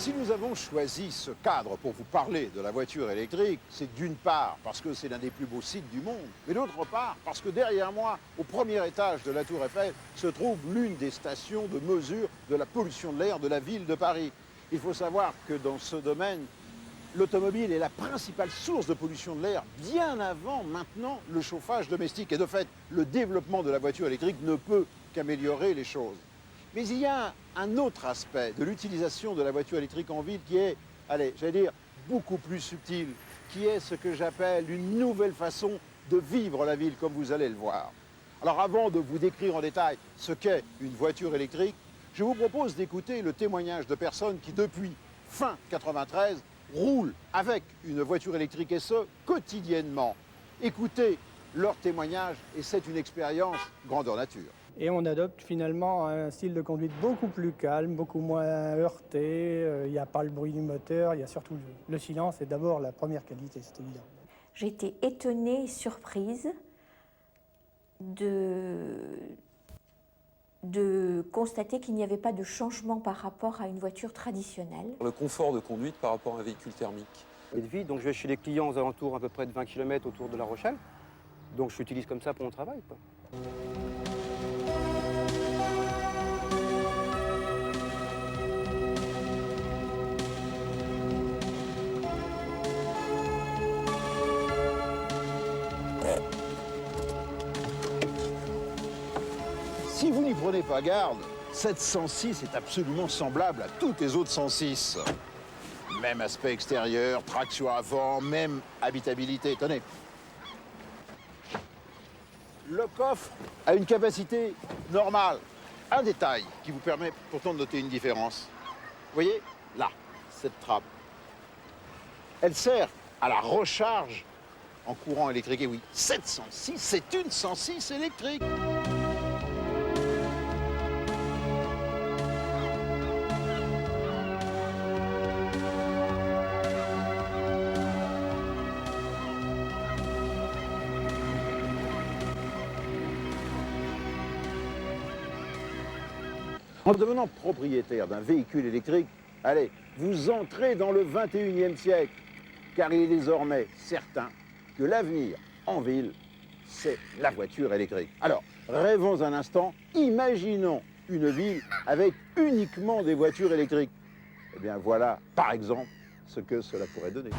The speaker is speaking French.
Si nous avons choisi ce cadre pour vous parler de la voiture électrique, c'est d'une part parce que c'est l'un des plus beaux sites du monde, mais d'autre part parce que derrière moi, au premier étage de la Tour Eiffel, se trouve l'une des stations de mesure de la pollution de l'air de la ville de Paris. Il faut savoir que dans ce domaine, l'automobile est la principale source de pollution de l'air bien avant maintenant le chauffage domestique. Et de fait, le développement de la voiture électrique ne peut qu'améliorer les choses. Mais il y a un autre aspect de l'utilisation de la voiture électrique en ville qui est, allez, j'allais dire, beaucoup plus subtil, qui est ce que j'appelle une nouvelle façon de vivre la ville, comme vous allez le voir. Alors avant de vous décrire en détail ce qu'est une voiture électrique, je vous propose d'écouter le témoignage de personnes qui, depuis fin 93, roulent avec une voiture électrique et ce, quotidiennement. Écoutez leur témoignage et c'est une expérience grandeur nature. Et on adopte finalement un style de conduite beaucoup plus calme, beaucoup moins heurté. Il n'y a pas le bruit du moteur, il y a surtout le silence. Et d'abord la première qualité, c'est évident. J'ai été étonnée et surprise de constater qu'il n'y avait pas de changement par rapport à une voiture traditionnelle. Le confort de conduite par rapport à un véhicule thermique. Et de vie, donc je vais chez les clients aux alentours à peu près de 20 km autour de La Rochelle. Donc je l'utilise comme ça pour mon travail, quoi. Si vous n'y prenez pas garde, cette 106 est absolument semblable à toutes les autres 106. Même aspect extérieur, traction avant, même habitabilité. Tenez. Le coffre a une capacité normale. Un détail qui vous permet pourtant de noter une différence. Vous voyez, là, cette trappe. Elle sert à la recharge en courant électrique. Et oui, cette 106, c'est une 106 électrique. En devenant propriétaire d'un véhicule électrique, allez, vous entrez dans le 21e siècle, car il est désormais certain que l'avenir en ville, c'est la voiture électrique. Alors, rêvons un instant, imaginons une ville avec uniquement des voitures électriques. Eh bien voilà, par exemple, ce que cela pourrait donner.